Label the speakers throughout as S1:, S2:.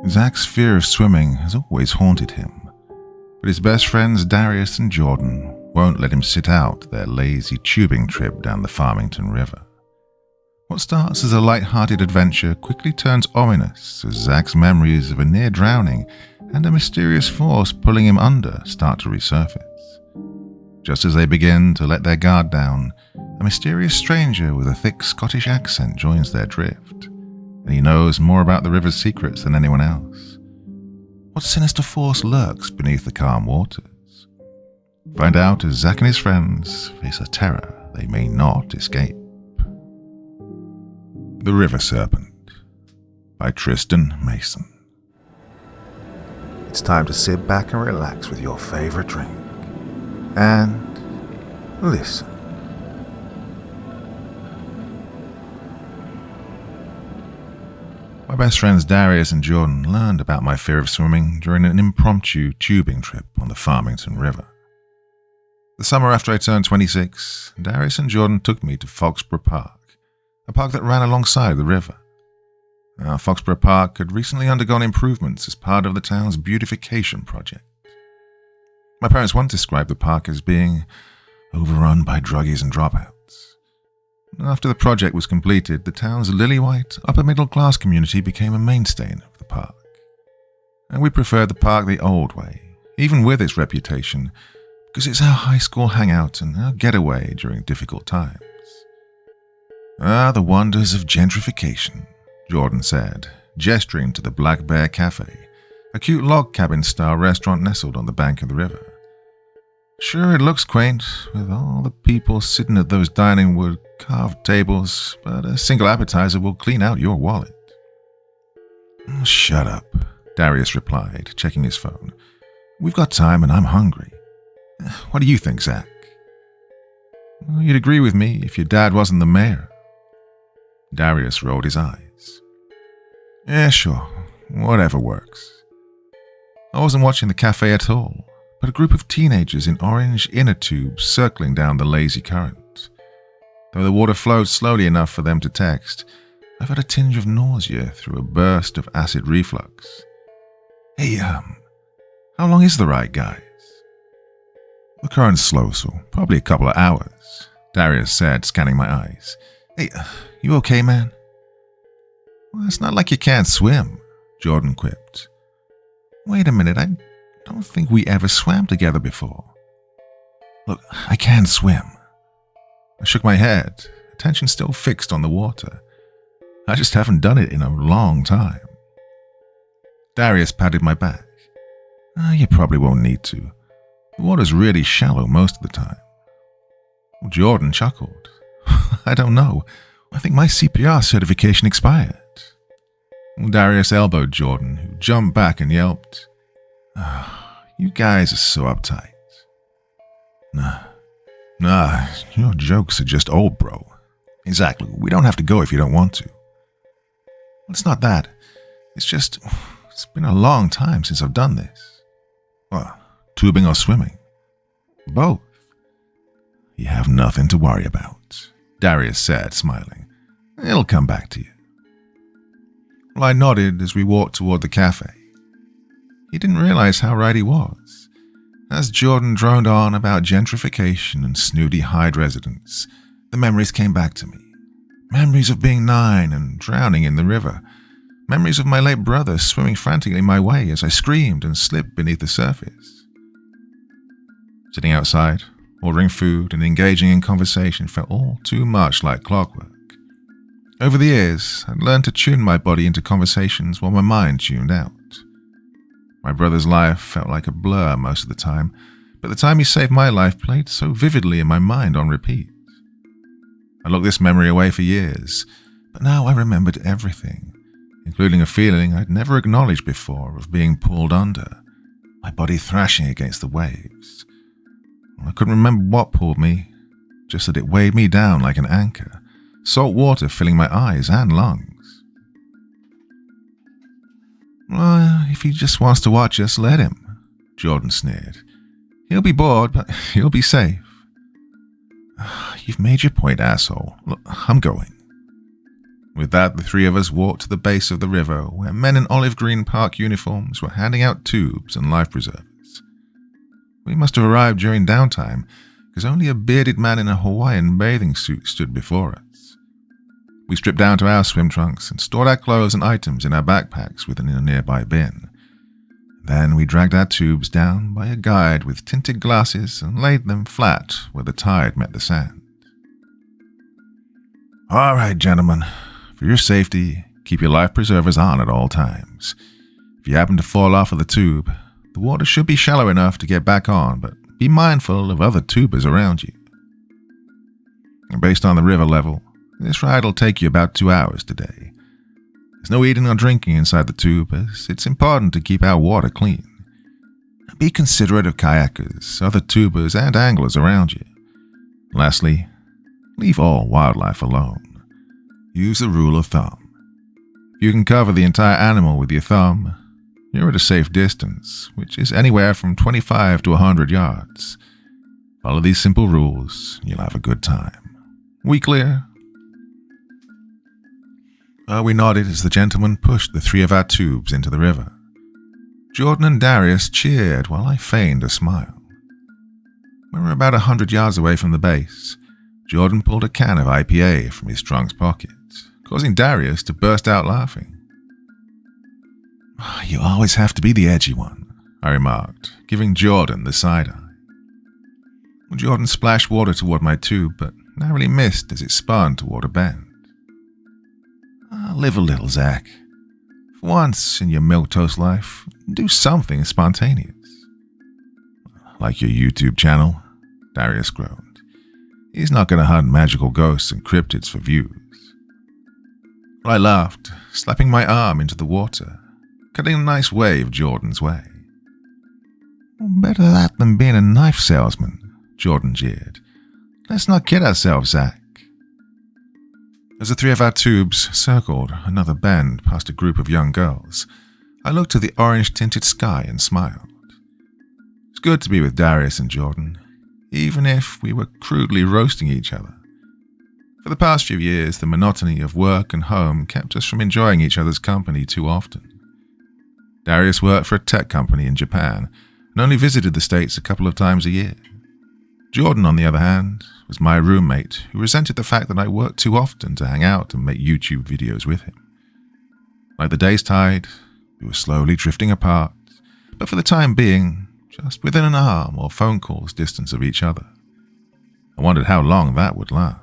S1: Zack's fear of swimming has always haunted him, but his best friends Darius and Jordan won't let him sit out their lazy tubing trip down the Farmington River. What starts as a light-hearted adventure quickly turns ominous as Zack's memories of a near drowning and a mysterious force pulling him under start to resurface. Just as they begin to let their guard down, a mysterious stranger with a thick Scottish accent joins their drift, and he knows more about the river's secrets than anyone else. What sinister force lurks beneath the calm waters? Find out as Zack and his friends face a terror they may not escape. The River Serpent by Tristan Mason. It's time to sit back and relax with your favorite drink and listen. My best friends Darius and Jordan learned about my fear of swimming during an impromptu tubing trip on the Farmington River. The summer after I turned 26, Darius and Jordan took me to Foxborough Park, a park that ran alongside the river. Foxborough Park had recently undergone improvements as part of the town's beautification project. My parents once described the park as being overrun by druggies and dropouts. After the project was completed, the town's lily-white, upper-middle-class community became a mainstay of the park. And we preferred the park the old way, even with its reputation, because it's our high school hangout and our getaway during difficult times. The wonders of gentrification, Jordan said, gesturing to the Black Bear Cafe, a cute log cabin-style restaurant nestled on the bank of the river. Sure, it looks quaint, with all the people sitting at those dining wood carved tables, but a single appetizer will clean out your wallet. Shut up, Darius replied, checking his phone. We've got time and I'm hungry. What do you think, Zack? You'd agree with me if your dad wasn't the mayor. Darius rolled his eyes. Yeah, sure. Whatever works. I wasn't watching the cafe at all, but a group of teenagers in orange inner tubes circling down the lazy current. Though the water flowed slowly enough for them to text, I felt a tinge of nausea through a burst of acid reflux. Hey, how long is the ride, guys? The current's slow, so probably a couple of hours, Darius said, scanning my eyes. Hey, you okay, man? Well, it's not like you can't swim, Jordan quipped. Wait a minute, I don't think we ever swam together before. Look, I can swim. I shook my head, attention still fixed on the water. I just haven't done it in a long time. Darius patted my back. You probably won't need to. The water's really shallow most of the time. Jordan chuckled. I don't know. I think my CPR certification expired. Darius elbowed Jordan, who jumped back and yelped. You guys are so uptight. Nah, your jokes are just old, bro. Exactly, we don't have to go if you don't want to. Well, it's not that. It's just, it's been a long time since I've done this. Well, tubing or swimming? Both. You have nothing to worry about, Darius said, smiling. It'll come back to you. Well, I nodded as we walked toward the cafe. He didn't realize how right he was. As Jordan droned on about gentrification and snooty Hyde residents, the memories came back to me. Memories of being 9 and drowning in the river. Memories of my late brother swimming frantically my way as I screamed and slipped beneath the surface. Sitting outside, ordering food and engaging in conversation felt all too much like clockwork. Over the years, I'd learned to tune my body into conversations while my mind tuned out. My brother's life felt like a blur most of the time, but the time he saved my life played so vividly in my mind on repeat. I locked this memory away for years, but now I remembered everything, including a feeling I'd never acknowledged before of being pulled under, my body thrashing against the waves. I couldn't remember what pulled me, just that it weighed me down like an anchor, salt water filling my eyes and lungs. Well, if he just wants to watch us, let him, Jordan sneered. He'll be bored, but he'll be safe. You've made your point, asshole. Look, I'm going. With that, the three of us walked to the base of the river, where men in olive green park uniforms were handing out tubes and life preservers. We must have arrived during downtime, because only a bearded man in a Hawaiian bathing suit stood before us. We stripped down to our swim trunks and stored our clothes and items in our backpacks within a nearby bin. Then we dragged our tubes down by a guide with tinted glasses and laid them flat where the tide met the sand. "All right, gentlemen. For your safety, keep your life preservers on at all times. If you happen to fall off of the tube, the water should be shallow enough to get back on, but be mindful of other tubers around you. And based on the river level, this ride will take you about 2 hours today. There's no eating or drinking inside the tube, as it's important to keep our water clean. Be considerate of kayakers, other tubers, and anglers around you. Lastly, leave all wildlife alone. Use the rule of thumb. If you can cover the entire animal with your thumb, you're at a safe distance, which is anywhere from 25 to 100 yards. Follow these simple rules, and you'll have a good time. We clear?" We nodded as the gentleman pushed the three of our tubes into the river. Jordan and Darius cheered while I feigned a smile. We were about 100 yards away from the base. Jordan pulled a can of IPA from his trunk's pocket, causing Darius to burst out laughing. "You always have to be the edgy one," I remarked, giving Jordan the side-eye. Jordan splashed water toward my tube, but narrowly missed as it spun toward a bend. "Live a little, Zack. For once in your milquetoast life, do something spontaneous." "Like your YouTube channel?" Darius groaned. He's not going to hunt magical ghosts and cryptids for views. I laughed, slapping my arm into the water, cutting a nice wave Jordan's way. "Better that than being a knife salesman," Jordan jeered. "Let's not kid ourselves, Zack." As the three of our tubes circled another bend past a group of young girls, I looked to the orange-tinted sky and smiled. It's good to be with Darius and Jordan, even if we were crudely roasting each other. For the past few years, the monotony of work and home kept us from enjoying each other's company too often. Darius worked for a tech company in Japan and only visited the States a couple of times a year. Jordan, on the other hand, was my roommate who resented the fact that I worked too often to hang out and make YouTube videos with him. Like the day's tide, we were slowly drifting apart, but for the time being, just within an arm or phone call's distance of each other. I wondered how long that would last.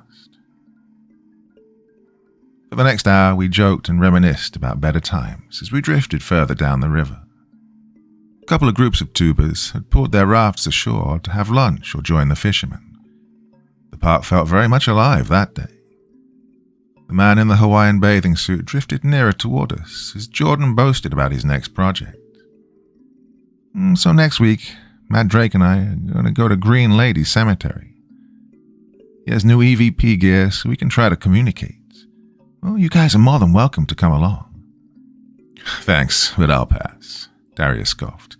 S1: For the next hour, we joked and reminisced about better times as we drifted further down the river. A couple of groups of tubers had pulled their rafts ashore to have lunch or join the fishermen. The park felt very much alive that day. The man in the Hawaiian bathing suit drifted nearer toward us as Jordan boasted about his next project. "So next week, Matt Drake and I are going to go to Green Lady Cemetery. He has new EVP gear so we can try to communicate. Well, you guys are more than welcome to come along." "Thanks, but I'll pass," Darius scoffed.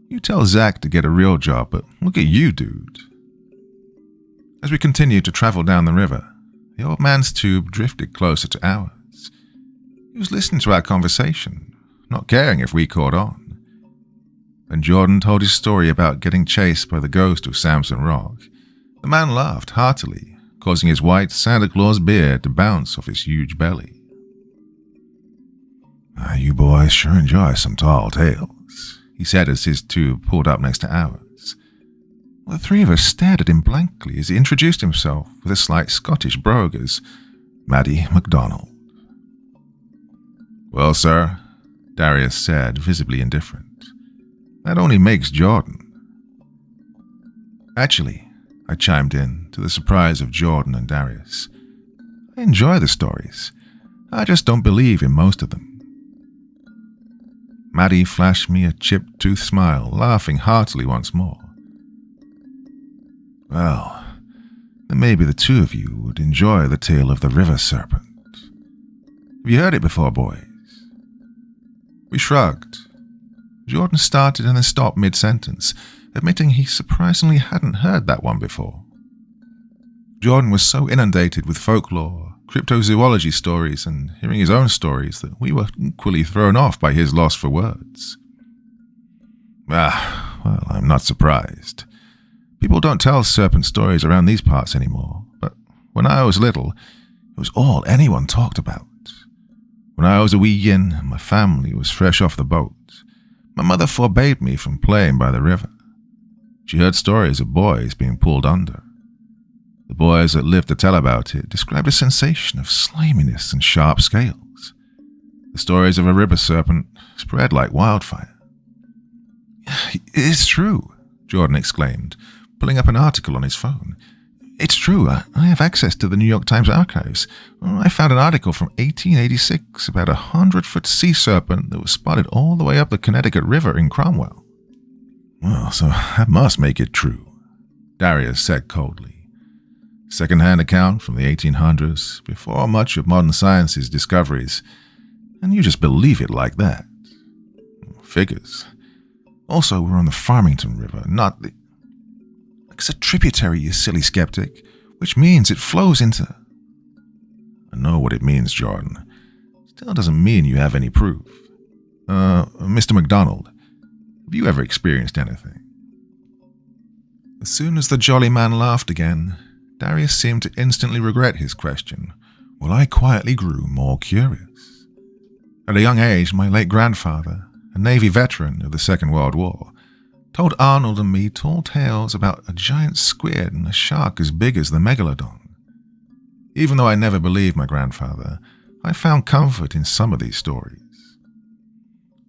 S1: "You tell Zack to get a real job, but look at you, dude." As we continued to travel down the river, the old man's tube drifted closer to ours. He was listening to our conversation, not caring if we caught on. When Jordan told his story about getting chased by the ghost of Samson Rock, the man laughed heartily, causing his white Santa Claus beard to bounce off his huge belly. "You boys sure enjoy some tall tales," he said as his tube pulled up next to ours. The three of us stared at him blankly as he introduced himself with a slight Scottish brogue as Matty MacDonald. "Well, sir," Darius said, visibly indifferent, "that only makes Jordan." "Actually," I chimed in, to the surprise of Jordan and Darius, "I enjoy the stories. I just don't believe in most of them." Maddie flashed me a chipped-tooth smile, laughing heartily once more. "Well, then maybe the two of you would enjoy the tale of the river serpent. Have you heard it before, boys?" We shrugged. Jordan started and then stopped mid-sentence, admitting he surprisingly hadn't heard that one before. Jordan was so inundated with folklore, cryptozoology stories, and hearing his own stories that we were equally thrown off by his loss for words. Well, I'm not surprised. People don't tell serpent stories around these parts anymore, but when I was little, it was all anyone talked about. When I was a wee yin and my family was fresh off the boat, my mother forbade me from playing by the river. She heard stories of boys being pulled under. The boys that lived to tell about it described a sensation of sliminess and sharp scales. The stories of a river serpent spread like wildfire. "It's true," Jordan exclaimed, pulling up an article on his phone. "It's true. I have access to the New York Times archives. I found an article from 1886 about a 100-foot sea serpent that was spotted all the way up the Connecticut River in Cromwell." "Well, so that must make it true," Darius said coldly. "Second-hand account from the 1800s, before much of modern science's discoveries, and you just believe it like that. Figures. Also, we're on the Farmington River, not the... It's a tributary, you silly skeptic, which means it flows into..." "I know what it means, Jordan. Still doesn't mean you have any proof. Mr. McDonald, have you ever experienced anything?" As soon as the jolly man laughed again, Darius seemed to instantly regret his question, while I quietly grew more curious. At a young age, my late grandfather, a Navy veteran of the Second World War, told Arnold and me tall tales about a giant squid and a shark as big as the megalodon. Even though I never believed my grandfather, I found comfort in some of these stories.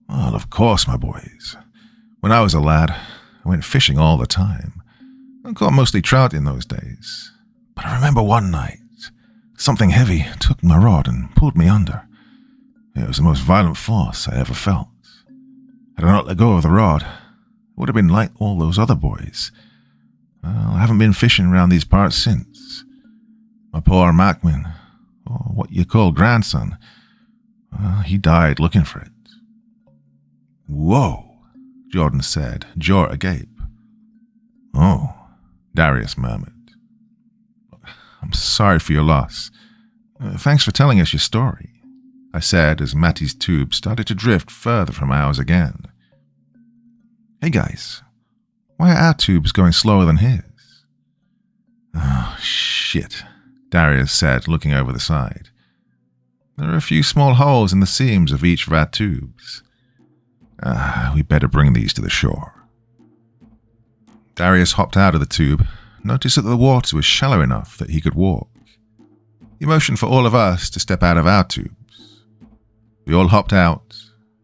S1: "Well, of course, my boys. When I was a lad, I went fishing all the time. I caught mostly trout in those days. But I remember one night, something heavy took my rod and pulled me under. It was the most violent force I ever felt. Had I not let go of the rod, I would have been like all those other boys. I haven't been fishing around these parts since. My poor Macman, or what you call grandson, he died looking for it." "Whoa," Jordan said, jaw agape. "Oh," Darius murmured. "I'm sorry for your loss. Thanks for telling us your story," I said as Matty's tube started to drift further from ours again. "Hey guys, why are our tubes going slower than his?" "Oh, shit," Darius said, looking over the side. "There are a few small holes in the seams of each of our tubes. We better bring these to the shore." Darius hopped out of the tube, noticed that the water was shallow enough that he could walk. He motioned for all of us to step out of our tubes. We all hopped out,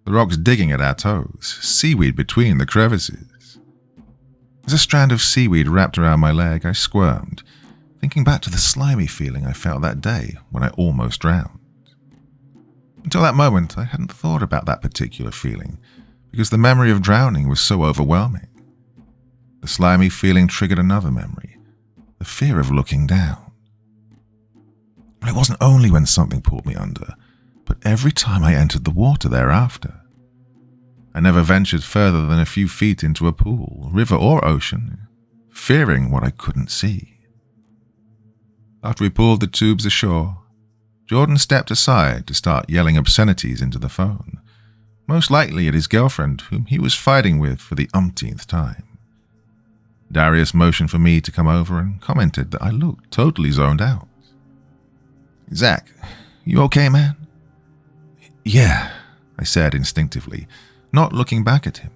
S1: the rocks digging at our toes, seaweed between the crevices. As a strand of seaweed wrapped around my leg, I squirmed, thinking back to the slimy feeling I felt that day when I almost drowned. Until that moment, I hadn't thought about that particular feeling, because the memory of drowning was so overwhelming. The slimy feeling triggered another memory, the fear of looking down. But it wasn't only when something pulled me under, but every time I entered the water thereafter. I never ventured further than a few feet into a pool, river or ocean, fearing what I couldn't see. After we pulled the tubes ashore, Jordan stepped aside to start yelling obscenities into the phone, most likely at his girlfriend whom he was fighting with for the umpteenth time. Darius motioned for me to come over and commented that I looked totally zoned out. "Zack, you okay, man?" "Yeah," I said instinctively, not looking back at him.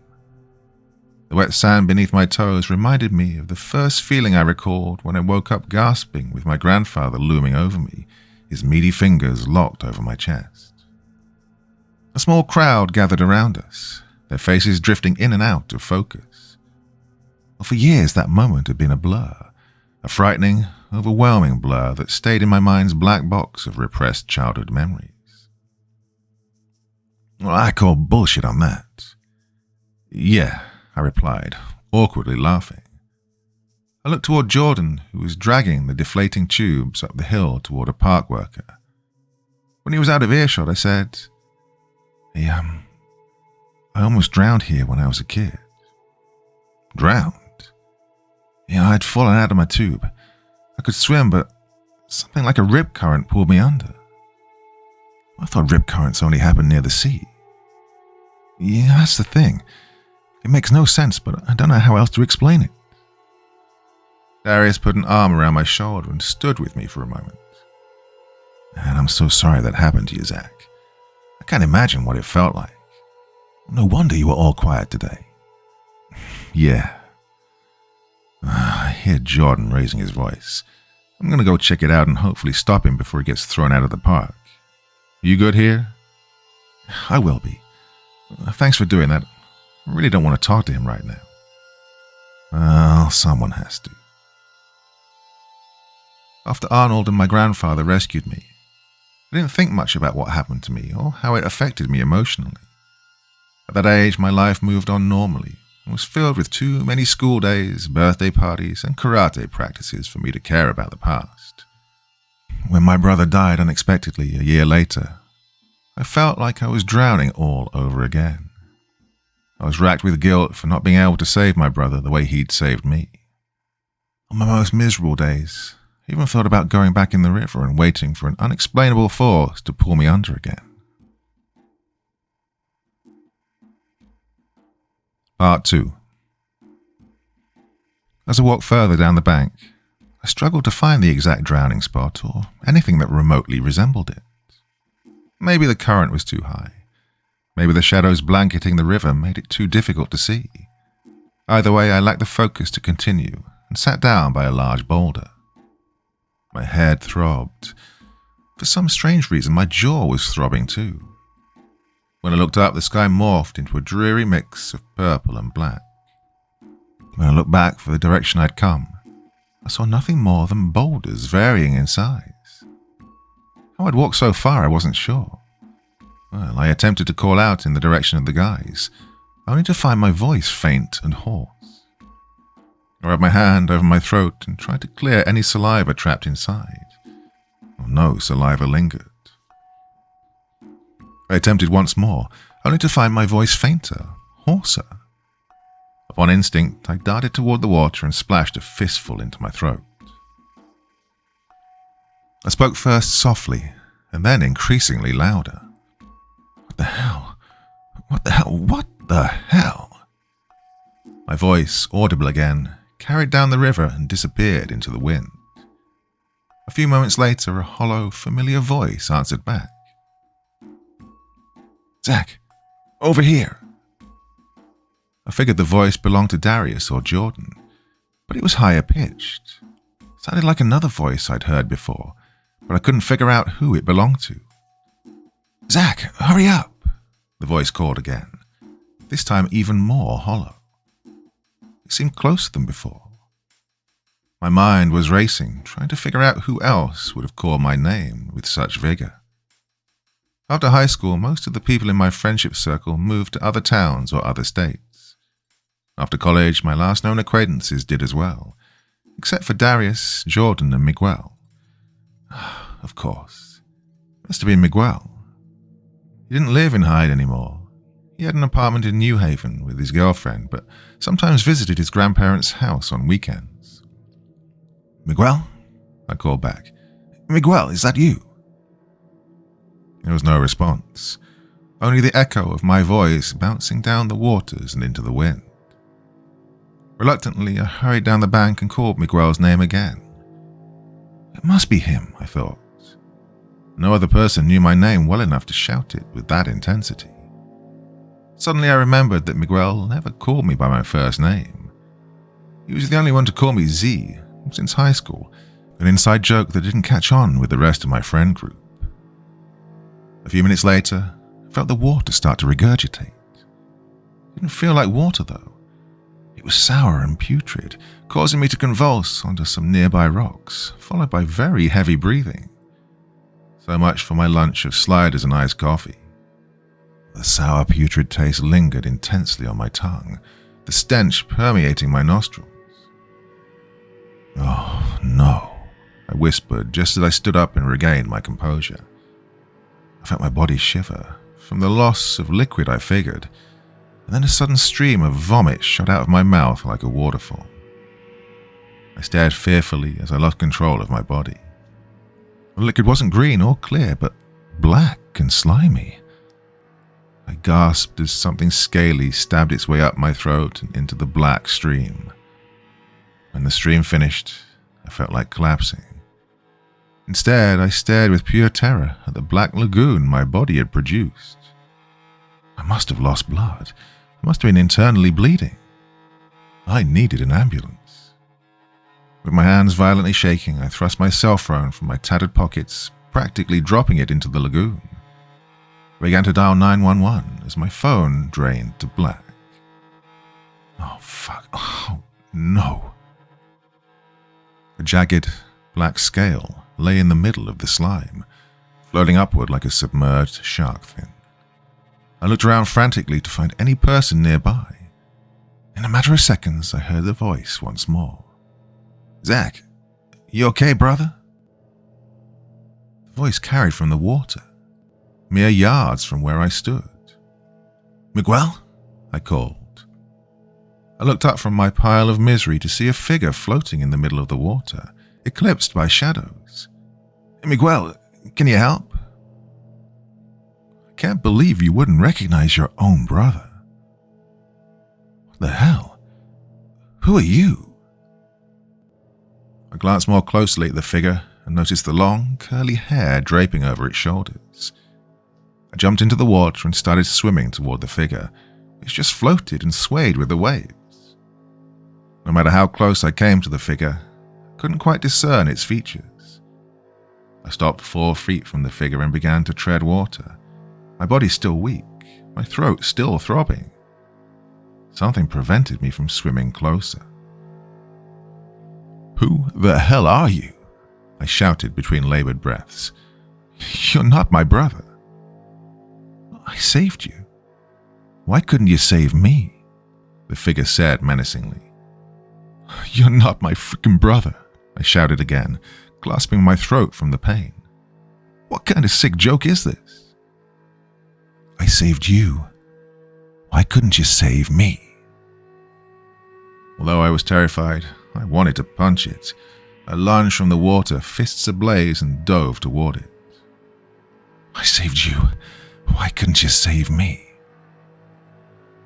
S1: The wet sand beneath my toes reminded me of the first feeling I recalled when I woke up gasping with my grandfather looming over me, his meaty fingers locked over my chest. A small crowd gathered around us, their faces drifting in and out of focus. Well, for years that moment had been a blur, a frightening, overwhelming blur that stayed in my mind's black box of repressed childhood memories. "Well, I call bullshit on that." "Yeah," I replied, awkwardly laughing. I looked toward Jordan, who was dragging the deflating tubes up the hill toward a park worker. When he was out of earshot, I said, "Hey, I almost drowned here when I was a kid." "Drowned?" "Yeah, I'd fallen out of my tube. I could swim, but something like a rip current pulled me under. I thought rip currents only happened near the sea. Yeah, that's the thing. It makes no sense, but I don't know how else to explain it. Darius put an arm around my shoulder and stood with me for a moment. And I'm so sorry that happened to you, Zack. I can't imagine what it felt like. No wonder you were all quiet today. Yeah. I hear Jordan raising his voice. I'm going to go check it out and hopefully stop him before he gets thrown out of the park. You good here? I will be. Thanks for doing that. I really don't want to talk to him right now. Well, someone has to. After Arnold and my grandfather rescued me, I didn't think much about what happened to me or how it affected me emotionally. At that age, my life moved on normally and was filled with too many school days, birthday parties, and karate practices for me to care about the past. When my brother died unexpectedly a year later, I felt like I was drowning all over again. I was racked with guilt for not being able to save my brother the way he'd saved me. On my most miserable days, I even thought about going back in the river and waiting for an unexplainable force to pull me under again. Part 2. As I walked further down the bank, I struggled to find the exact drowning spot or anything that remotely resembled it. Maybe the current was too high. Maybe the shadows blanketing the river made it too difficult to see. Either way, I lacked the focus to continue and sat down by a large boulder. My head throbbed. For some strange reason, my jaw was throbbing too. When I looked up, the sky morphed into a dreary mix of purple and black. When I looked back for the direction I'd come, I saw nothing more than boulders varying in size. How I'd walked so far, I wasn't sure. Well, I attempted to call out in the direction of the guys, only to find my voice faint and hoarse. I rubbed my hand over my throat and tried to clear any saliva trapped inside. No saliva lingered. I attempted once more, only to find my voice fainter, hoarser. Upon instinct, I darted toward the water and splashed a fistful into my throat. I spoke first softly, and then increasingly louder. What the hell? What the hell? What the hell? My voice, audible again, carried down the river and disappeared into the wind. A few moments later, a hollow, familiar voice answered back. Zack, over here. I figured the voice belonged to Darius or Jordan, but it was higher pitched. It sounded like another voice I'd heard before, but I couldn't figure out who it belonged to. Zack, hurry up, the voice called again, this time even more hollow. It seemed closer than before. My mind was racing, trying to figure out who else would have called my name with such vigor. After high school, most of the people in my friendship circle moved to other towns or other states. After college, my last known acquaintances did as well, except for Darius, Jordan, and Miguel. Of course. It must have been Miguel. He didn't live in Hyde anymore. He had an apartment in New Haven with his girlfriend, but sometimes visited his grandparents' house on weekends. Miguel? I called back. Miguel, is that you? There was no response, only the echo of my voice bouncing down the waters and into the wind. Reluctantly, I hurried down the bank and called Miguel's name again. It must be him, I thought. No other person knew my name well enough to shout it with that intensity. Suddenly I remembered that Miguel never called me by my first name. He was the only one to call me Z since high school, an inside joke that didn't catch on with the rest of my friend group. A few minutes later, I felt the water start to regurgitate. It didn't feel like water, though. It was sour and putrid, causing me to convulse onto some nearby rocks, followed by very heavy breathing. So much for my lunch of sliders and iced coffee. The sour, putrid taste lingered intensely on my tongue, the stench permeating my nostrils. Oh, no, I whispered just as I stood up and regained my composure. I felt my body shiver, from the loss of liquid I figured, and then a sudden stream of vomit shot out of my mouth like a waterfall. I stared fearfully as I lost control of my body. The liquid wasn't green or clear, but black and slimy. I gasped as something scaly stabbed its way up my throat and into the black stream. When the stream finished, I felt like collapsing. Instead, I stared with pure terror at the black lagoon my body had produced. I must have lost blood. I must have been internally bleeding. I needed an ambulance. With my hands violently shaking, I thrust my cell phone from my tattered pockets, practically dropping it into the lagoon. I began to dial 911 as my phone drained to black. Oh, fuck. Oh, no. A jagged, black scale lay in the middle of the slime, floating upward like a submerged shark fin. I looked around frantically to find any person nearby. In a matter of seconds, I heard the voice once more. "Zack, you okay, brother?" The voice carried from the water, mere yards from where I stood. "Miguel?" I called. I looked up from my pile of misery to see a figure floating in the middle of the water, eclipsed by shadows. "Miguel, can you help?" "I can't believe you wouldn't recognize your own brother." "What the hell? Who are you?" I glanced more closely at the figure and noticed the long, curly hair draping over its shoulders. I jumped into the water and started swimming toward the figure, which just floated and swayed with the waves. No matter how close I came to the figure, I couldn't quite discern its features. I stopped 4 feet from the figure and began to tread water, my body still weak, my throat still throbbing. Something prevented me from swimming closer. "Who the hell are you?" I shouted between labored breaths. "You're not my brother." "I saved you. Why couldn't you save me?" the figure said menacingly. "You're not my freaking brother," I shouted again, clasping my throat from the pain. "What kind of sick joke is this?" "I saved you. Why couldn't you save me?" Although I was terrified, I wanted to punch it. I lunged from the water, fists ablaze, and dove toward it. "I saved you. Why couldn't you save me?"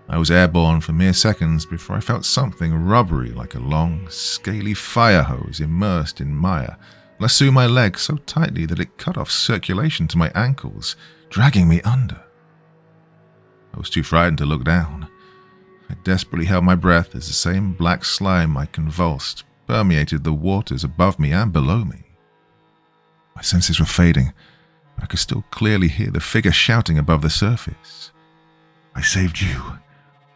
S1: I was airborne for mere seconds before I felt something rubbery like a long, scaly fire hose immersed in mire lasso my leg so tightly that it cut off circulation to my ankles, dragging me under. I was too frightened to look down. I desperately held my breath as the same black slime I convulsed permeated the waters above me and below me. My senses were fading, but I could still clearly hear the figure shouting above the surface. "I saved you.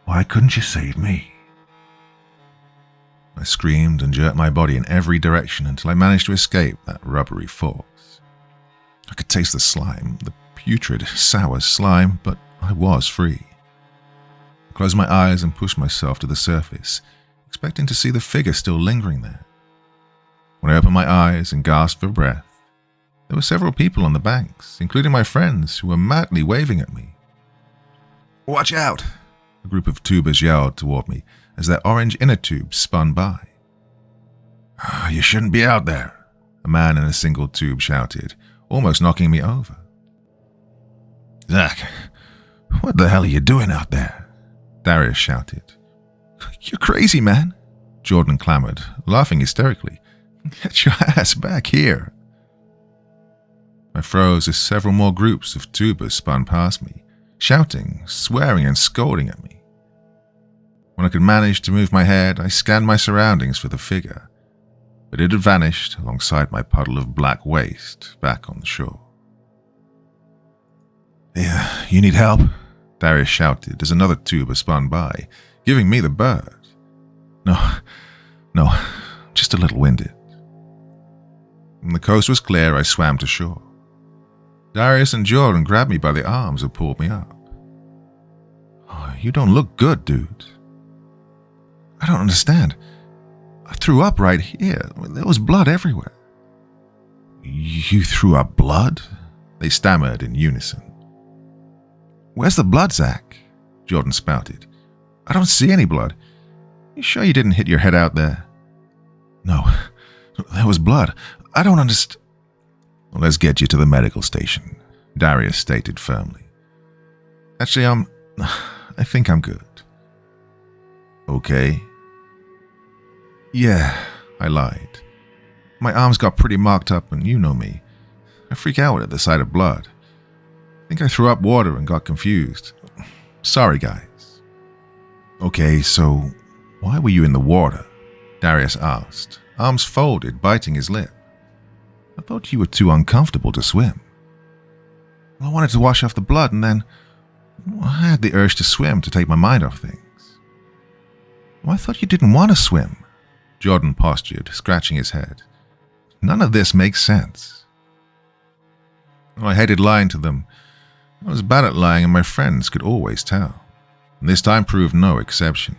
S1: Why couldn't you save me?" I screamed and jerked my body in every direction until I managed to escape that rubbery force. I could taste the slime, the putrid, sour slime, but I was free. I closed my eyes and pushed myself to the surface, expecting to see the figure still lingering there. When I opened my eyes and gasped for breath, there were several people on the banks, including my friends, who were madly waving at me. "Watch out!" a group of tubers yelled toward me as their orange inner tubes spun by. "You shouldn't be out there," a man in a single tube shouted, almost knocking me over. "Zack, what the hell are you doing out there?" Darius shouted. "You're crazy, man," Jordan clamored, laughing hysterically. "Get your ass back here." I froze as several more groups of tubers spun past me, shouting, swearing, and scolding at me. When I could manage to move my head, I scanned my surroundings for the figure, but it had vanished alongside my puddle of black waste back on the shore. "Yeah, you need help?" Darius shouted as another tuber spun by, giving me the bird. No, just a little winded. When the coast was clear, I swam to shore. Darius and Jordan grabbed me by the arms and pulled me up. "Oh, you don't look good, dude." "I don't understand. I threw up right here. There was blood everywhere." "You threw up blood?" they stammered in unison. "Where's the blood, Zack?" Jordan spouted. "I don't see any blood. You sure you didn't hit your head out there?" No, there was blood. I don't understand. Well, let's get you to the medical station, Darius stated firmly. Actually, I think I'm good. Okay. Yeah, I lied. My arms got pretty marked up and you know me. I freak out at the sight of blood. I think I threw up water and got confused. Sorry, guys. Okay, so why were you in the water? Darius asked, arms folded, biting his lip. I thought you were too uncomfortable to swim. I wanted to wash off the blood and then I had the urge to swim to take my mind off things. Well, I thought you didn't want to swim, Jordan postured, scratching his head. None of this makes sense. I hated lying to them. I was bad at lying and my friends could always tell. And this time proved no exception.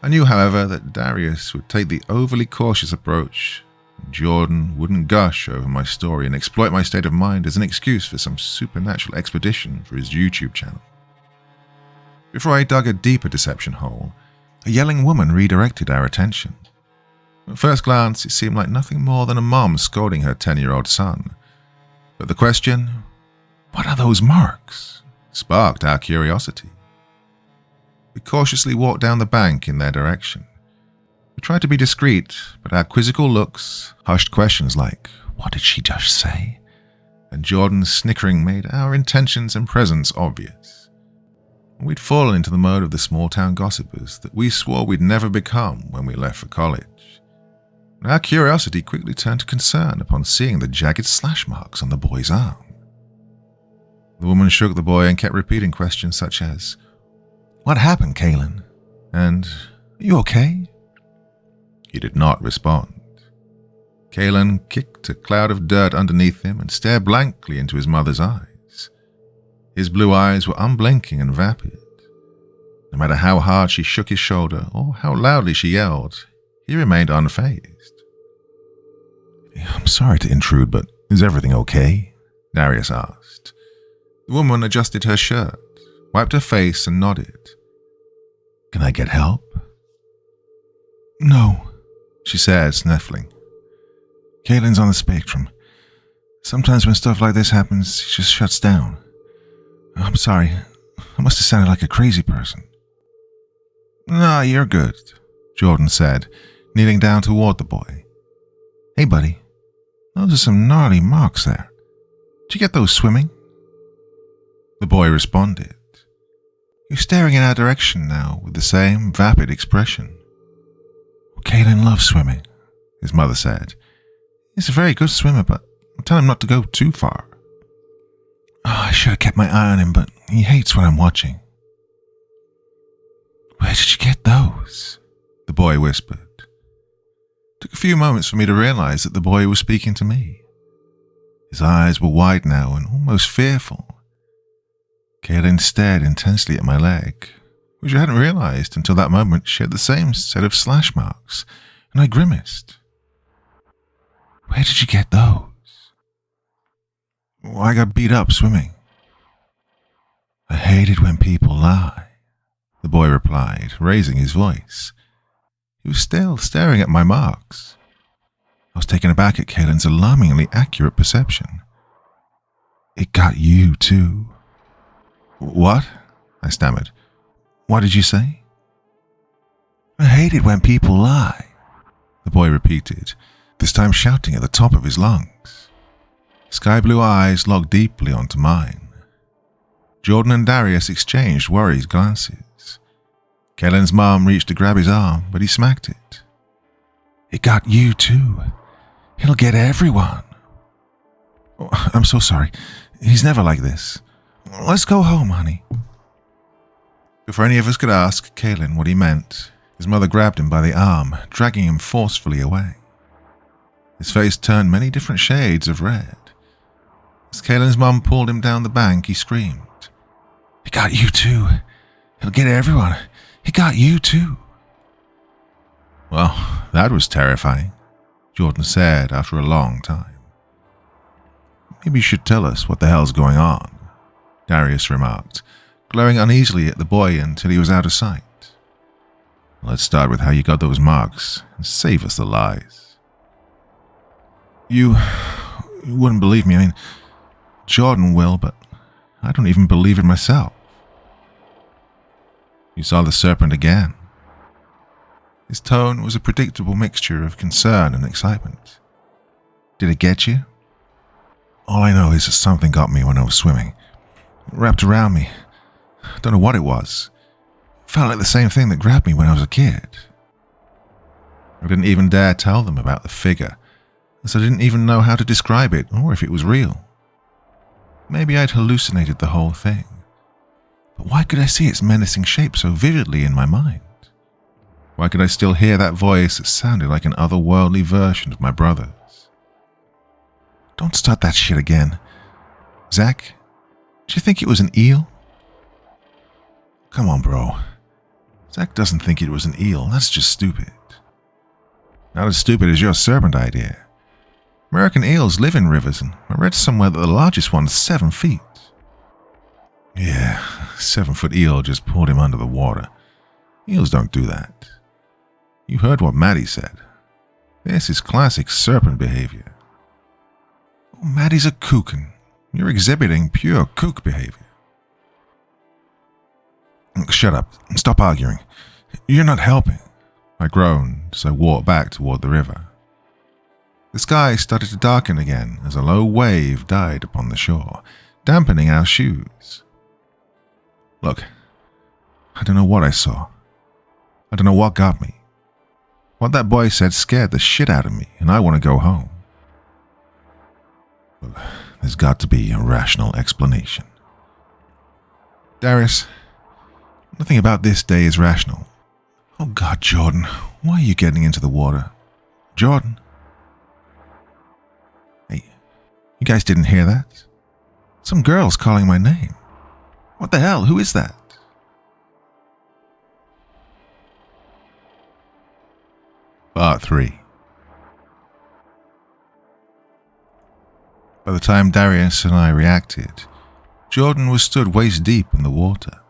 S1: I knew, however, that Darius would take the overly cautious approach. Jordan wouldn't gush over my story and exploit my state of mind as an excuse for some supernatural expedition for his YouTube channel. Before I dug a deeper deception hole, a yelling woman redirected our attention. At first glance, it seemed like nothing more than a mom scolding her 10-year-old son. But the question, "What are those marks?" sparked our curiosity. We cautiously walked down the bank in their direction. We tried to be discreet, but our quizzical looks, hushed questions like, "What did she just say?" and Jordan's snickering made our intentions and presence obvious. We'd fallen into the mode of the small-town gossipers that we swore we'd never become when we left for college. And our curiosity quickly turned to concern upon seeing the jagged slash marks on the boy's arm. The woman shook the boy and kept repeating questions such as, "What happened, Kalen?" and "Are you okay?" He did not respond. Kalen kicked a cloud of dirt underneath him and stared blankly into his mother's eyes. His blue eyes were unblinking and vapid. No matter how hard she shook his shoulder or how loudly she yelled, he remained unfazed. "I'm sorry to intrude, but is everything okay?" Darius asked. The woman adjusted her shirt, wiped her face and nodded. "Can I get help?" "No," she said, sniffling. "Kalen's on the spectrum. Sometimes when stuff like this happens, he just shuts down. I'm sorry. I must have sounded like a crazy person." "Nah, you're good," Jordan said, kneeling down toward the boy. "Hey, buddy. Those are some gnarly marks there. Did you get those swimming?" The boy responded. He was staring in our direction now with the same vapid expression. "Kalen loves swimming," his mother said. "He's a very good swimmer, but I'll tell him not to go too far. I should have kept my eye on him, but he hates what I'm watching." "Where did you get those?" the boy whispered. It took a few moments for me to realize that the boy was speaking to me. His eyes were wide now and almost fearful. Kalen stared intensely at my leg, which I hadn't realized until that moment shared the same set of slash marks, and I grimaced. "Where did you get those?" "I got beat up swimming." "I hate it when people lie," the boy replied, raising his voice. He was still staring at my marks. I was taken aback at Kalen's alarmingly accurate perception. "It got you, too." "What?" I stammered. "What did you say?" "I hate it when people lie," the boy repeated, this time shouting at the top of his lungs. Sky blue eyes locked deeply onto mine. Jordan and Darius exchanged worried glances. Kalen's mom reached to grab his arm, but he smacked it. "It got you too. He'll get everyone." "Oh, I'm so sorry. He's never like this. Let's go home, honey." Before any of us could ask Kalen what he meant, his mother grabbed him by the arm, dragging him forcefully away. His face turned many different shades of red. As Kalen's mom pulled him down the bank, he screamed, "He got you too. He'll get everyone. He got you too." "Well, that was terrifying," Jordan said after a long time. "Maybe you should tell us what the hell's going on," Darius remarked, glaring uneasily at the boy until he was out of sight. Let's start with how you got those marks and save us the lies. You wouldn't believe me. I mean, Jordan will, but I don't even believe it myself. You saw the serpent again. His tone was a predictable mixture of concern and excitement. Did it get you? All I know is that something got me when I was swimming. It wrapped around me. I don't know what it was. It felt like the same thing that grabbed me when I was a kid. I didn't even dare tell them about the figure, as I didn't even know how to describe it or if it was real. Maybe I'd hallucinated the whole thing. But why could I see its menacing shape so vividly in my mind? Why could I still hear that voice that sounded like an otherworldly version of my brother's? Don't start that shit again. Zack, do you think it was an eel? Come on, bro. Zack doesn't think it was an eel. That's just stupid. Not as stupid as your serpent idea. American eels live in rivers, and I read somewhere that the largest one's 7 feet. Yeah, 7-foot eel just pulled him under the water. Eels don't do that. You heard what Maddie said. This is classic serpent behavior. Oh, Maddie's a kook, and you're exhibiting pure kook behavior. Shut up. Stop arguing. You're not helping. I groaned as I walked back toward the river. The sky started to darken again as a low wave died upon the shore, dampening our shoes. Look, I don't know what I saw. I don't know what got me. What that boy said scared the shit out of me, and I want to go home. But there's got to be a rational explanation. Darius, nothing about this day is rational. Oh God, Jordan, why are you getting into the water? Jordan? Hey, you guys didn't hear that? Some girl's calling my name. What the hell? Who is that? Part 3. By the time Darius and I reacted, Jordan was stood waist deep in the water.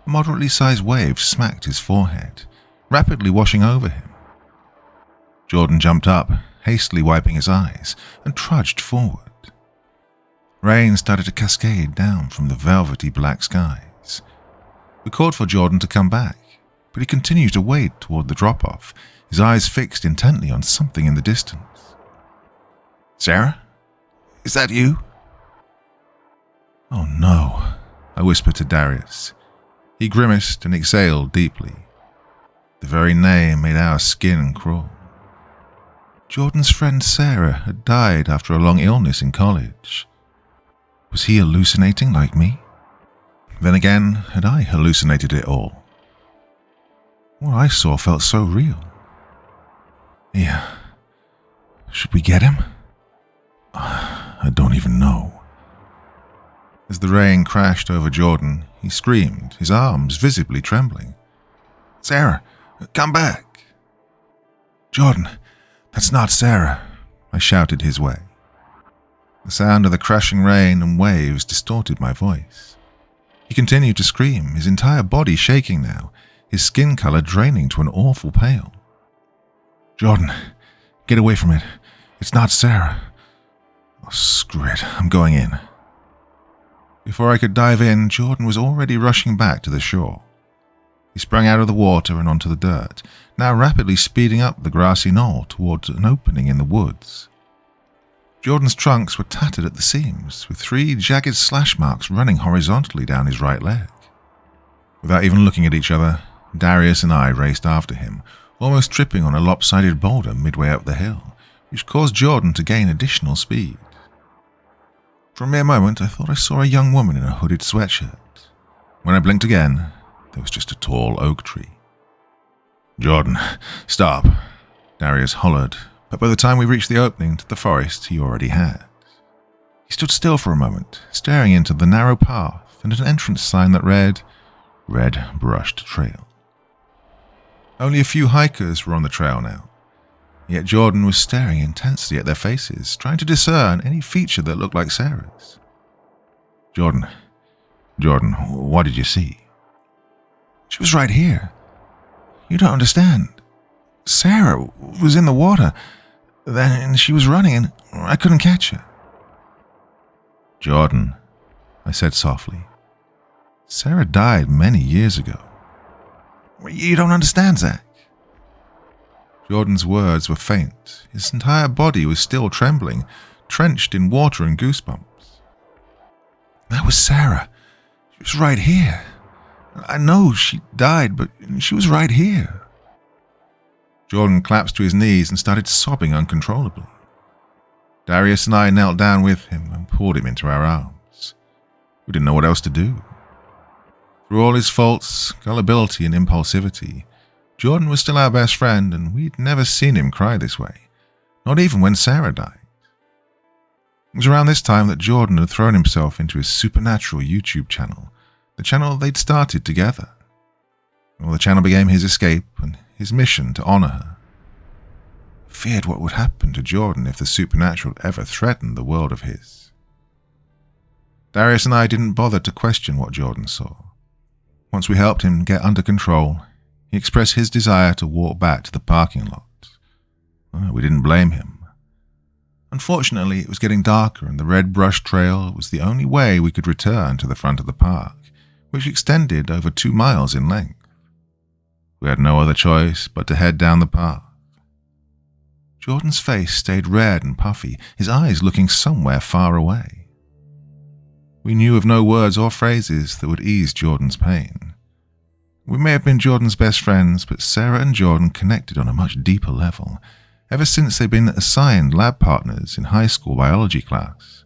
S1: A moderately sized wave smacked his forehead, rapidly washing over him. Jordan jumped up, hastily wiping his eyes, and trudged forward. Rain started to cascade down from the velvety black skies. We called for Jordan to come back, but he continued to wade toward the drop-off, his eyes fixed intently on something in the distance. Sarah? Is that you? Oh no, I whispered to Darius. He grimaced and exhaled deeply. The very name made our skin crawl. Jordan's friend Sarah had died after a long illness in college. Was he hallucinating like me? Then again, had I hallucinated it all? What I saw felt so real. Yeah. Should we get him? I don't even know. As the rain crashed over Jordan, he screamed, his arms visibly trembling. Sarah, come back. Jordan, that's not Sarah, I shouted his way. The sound of the crashing rain and waves distorted my voice. He continued to scream, his entire body shaking now, his skin color draining to an awful pale. Jordan, get away from it. It's not Sarah. Oh, screw it, I'm going in. Before I could dive in, Jordan was already rushing back to the shore. He sprang out of the water and onto the dirt, now rapidly speeding up the grassy knoll towards an opening in the woods. Jordan's trunks were tattered at the seams, with 3 jagged slash marks running horizontally down his right leg. Without even looking at each other, Darius and I raced after him, almost tripping on a lopsided boulder midway up the hill, which caused Jordan to gain additional speed. For a mere moment, I thought I saw a young woman in a hooded sweatshirt. When I blinked again, there was just a tall oak tree. Jordan, stop, Darius hollered, but by the time we reached the opening to the forest, he already had. He stood still for a moment, staring into the narrow path and at an entrance sign that read, Red Brushed Trail. Only a few hikers were on the trail now, yet Jordan was staring intensely at their faces, trying to discern any feature that looked like Sarah's. Jordan, what did you see? She was right here. You don't understand. Sarah was in the water. Then she was running and I couldn't catch her. Jordan, I said softly. Sarah died many years ago. You don't understand, Zack. Jordan's words were faint. His entire body was still trembling, drenched in water and goosebumps. That was Sarah. She was right here. I know she died, but she was right here. Jordan collapsed to his knees and started sobbing uncontrollably. Darius and I knelt down with him and pulled him into our arms. We didn't know what else to do. Through all his faults, gullibility, and impulsivity, Jordan was still our best friend, and we'd never seen him cry this way, not even when Sarah died. It was around this time that Jordan had thrown himself into his supernatural YouTube channel, the channel they'd started together. Well, the channel became his escape and his mission to honor her. I feared what would happen to Jordan if the supernatural ever threatened the world of his. Darius and I didn't bother to question what Jordan saw. Once we helped him get under control, he expressed his desire to walk back to the parking lot. We didn't blame him. Unfortunately, it was getting darker and the red brush trail was the only way we could return to the front of the park, which extended over 2 miles in length. We had no other choice but to head down the path. Jordan's face stayed red and puffy, his eyes looking somewhere far away. We knew of no words or phrases that would ease Jordan's pain. We may have been Jordan's best friends, but Sarah and Jordan connected on a much deeper level, ever since they'd been assigned lab partners in high school biology class.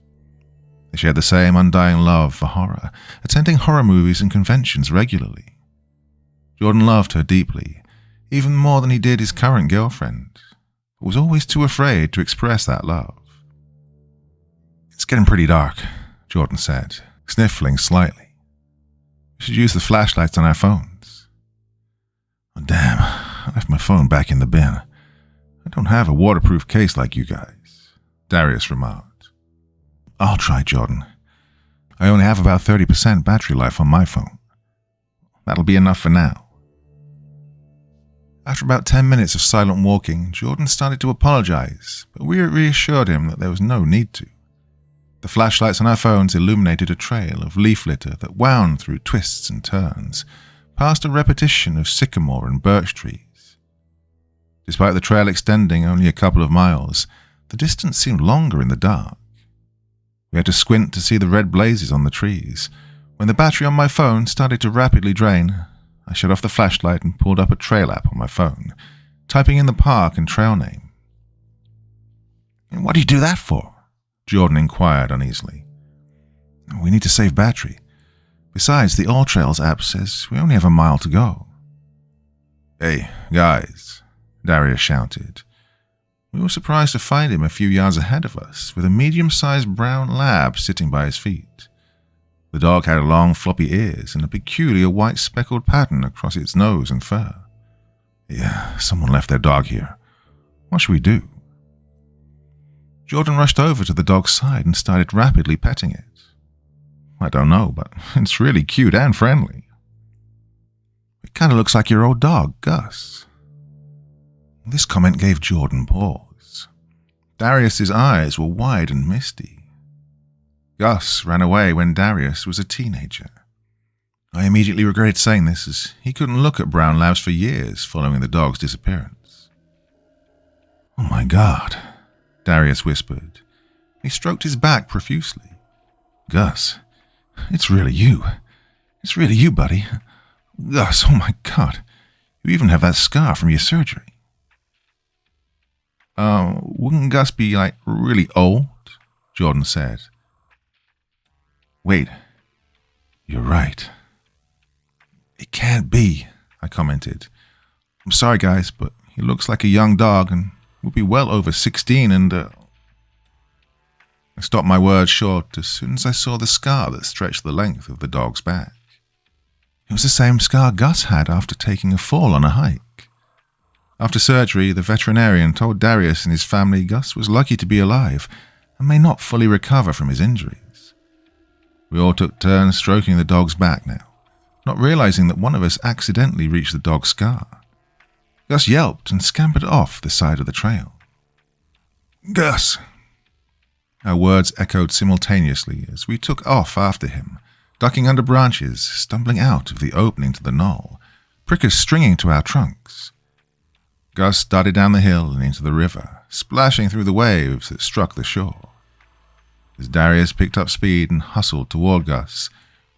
S1: They shared the same undying love for horror, attending horror movies and conventions regularly. Jordan loved her deeply, even more than he did his current girlfriend, but was always too afraid to express that love. It's getting pretty dark, Jordan said, sniffling slightly. We should use the flashlights on our phones. Oh, damn, I left my phone back in the bin. I don't have a waterproof case like you guys, Darius remarked. I'll try, Jordan. I only have about 30% battery life on my phone. That'll be enough for now. After about 10 minutes of silent walking, Jordan started to apologize, but we reassured him that there was no need to. The flashlights on our phones illuminated a trail of leaf litter that wound through twists and turns, past a repetition of sycamore and birch trees. Despite the trail extending only a couple of miles, the distance seemed longer in the dark. We had to squint to see the red blazes on the trees. When the battery on my phone started to rapidly drain, I shut off the flashlight and pulled up a trail app on my phone, typing in the park and trail name. What do you do that for? Jordan inquired uneasily. We need to save battery. Besides, the All Trails app says we only have a mile to go. Hey, guys, Darius shouted. We were surprised to find him a few yards ahead of us, with a medium-sized brown lab sitting by his feet. The dog had long floppy ears and a peculiar white speckled pattern across its nose and fur. Yeah, someone left their dog here. What should we do? Jordan rushed over to the dog's side and started rapidly petting it. I don't know, but it's really cute and friendly. It kind of looks like your old dog, Gus. This comment gave Jordan pause. Darius's eyes were wide and misty. Gus ran away when Darius was a teenager. I immediately regretted saying this, as he couldn't look at brown labs for years following the dog's disappearance. Oh my God, Darius whispered. He stroked his back profusely. Gus, it's really you. It's really you, buddy. Gus, oh my God. You even have that scar from your surgery. Wouldn't Gus be, really old? Jordan said. Wait. You're right. It can't be, I commented. I'm sorry, guys, but he looks like a young dog and will be well over 16 and, I stopped my words short as soon as I saw the scar that stretched the length of the dog's back. It was the same scar Gus had after taking a fall on a hike. After surgery, the veterinarian told Darius and his family Gus was lucky to be alive and may not fully recover from his injuries. We all took turns stroking the dog's back now, not realizing that one of us accidentally reached the dog's scar. Gus yelped and scampered off the side of the trail. "Gus!" Our words echoed simultaneously as we took off after him, ducking under branches, stumbling out of the opening to the knoll, prickers stringing to our trunks. Gus darted down the hill and into the river, splashing through the waves that struck the shore. As Darius picked up speed and hustled toward Gus,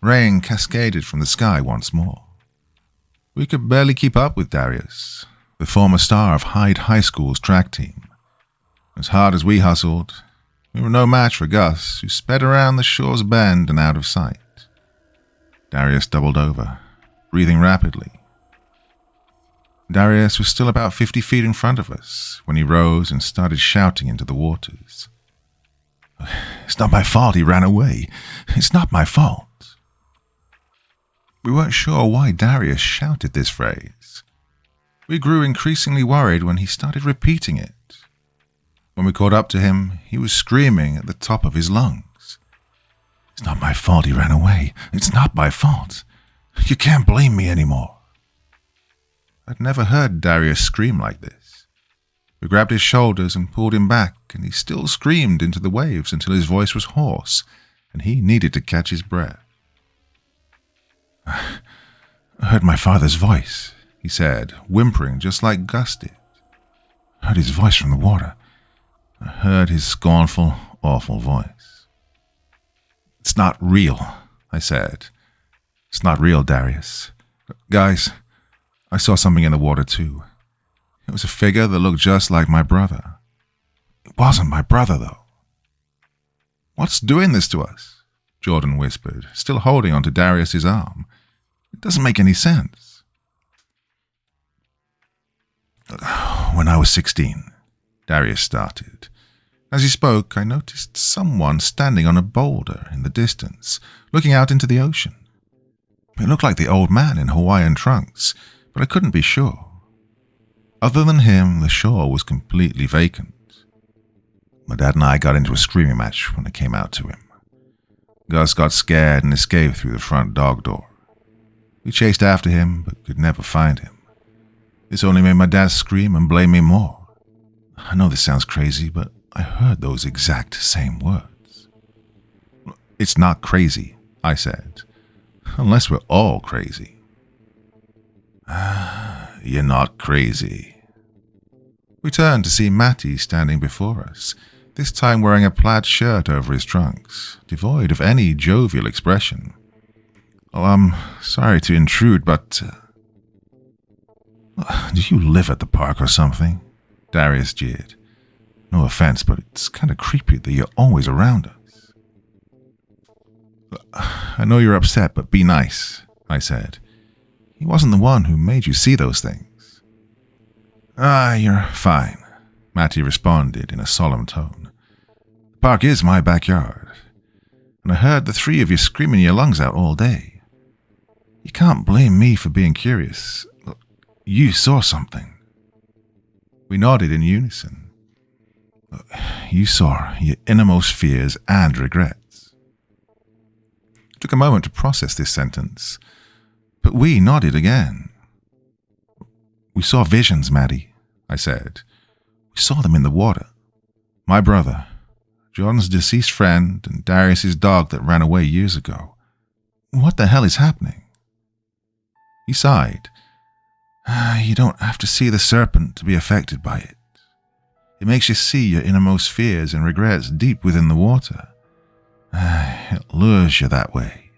S1: rain cascaded from the sky once more. We could barely keep up with Darius, the former star of Hyde High School's track team. As hard as we hustled, we were no match for Gus, who sped around the shore's bend and out of sight. Darius doubled over, breathing rapidly. Darius was still about 50 feet in front of us when he rose and started shouting into the waters. "It's not my fault he ran away. It's not my fault." We weren't sure why Darius shouted this phrase. We grew increasingly worried when he started repeating it. When we caught up to him, he was screaming at the top of his lungs. "It's not my fault he ran away. It's not my fault. You can't blame me anymore." I'd never heard Darius scream like this. We grabbed his shoulders and pulled him back, and he still screamed into the waves until his voice was hoarse, and he needed to catch his breath. "I heard my father's voice," he said, whimpering just like Gus did. "I heard his voice from the water. I heard his scornful, awful voice." "It's not real," I said. "It's not real, Darius. Guys, I saw something in the water too. It was a figure that looked just like my brother. It wasn't my brother, though." "What's doing this to us?" Jordan whispered, still holding onto Darius's arm. "It doesn't make any sense." "When I was 16, Darius started. As he spoke, I noticed someone standing on a boulder in the distance, looking out into the ocean. It looked like the old man in Hawaiian trunks, but I couldn't be sure. Other than him, the shore was completely vacant. My dad and I got into a screaming match when I came out to him. Gus got scared and escaped through the front dog door. We chased after him, but could never find him. This only made my dad scream and blame me more. I know this sounds crazy, but I heard those exact same words." "It's not crazy," I said. "Unless we're all crazy." "You're not crazy." We turned to see Matty standing before us, this time wearing a plaid shirt over his trunks, devoid of any jovial expression. "Oh, I'm sorry to intrude, but... do you live at the park or something?" Darius jeered. "No offense, but it's kind of creepy that you're always around us." "I know you're upset, but be nice," I said. "He wasn't the one who made you see those things." You're fine," Matty responded in a solemn tone. "The park is my backyard, and I heard the three of you screaming your lungs out all day. You can't blame me for being curious. You saw something." We nodded in unison. "You saw your innermost fears and regrets." It took a moment to process this sentence, but we nodded again. "We saw visions, Maddie," I said. "We saw them in the water. My brother, Jordan's deceased friend, and Darius's dog that ran away years ago. What the hell is happening?" He sighed. "You don't have to see the serpent to be affected by it. It makes you see your innermost fears and regrets deep within the water. It lures you that way."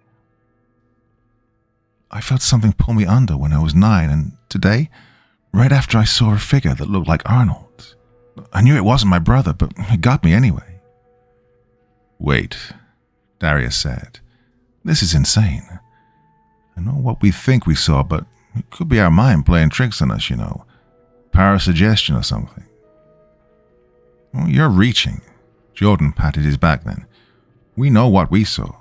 S1: "I felt something pull me under when I was 9, and today, right after I saw a figure that looked like Arnold. I knew it wasn't my brother, but it got me anyway." "Wait," Darius said. "This is insane. I know what we think we saw, but it could be our mind playing tricks on us, Parasuggestion or something." "Well, you're reaching." Jordan patted his back then. "We know what we saw."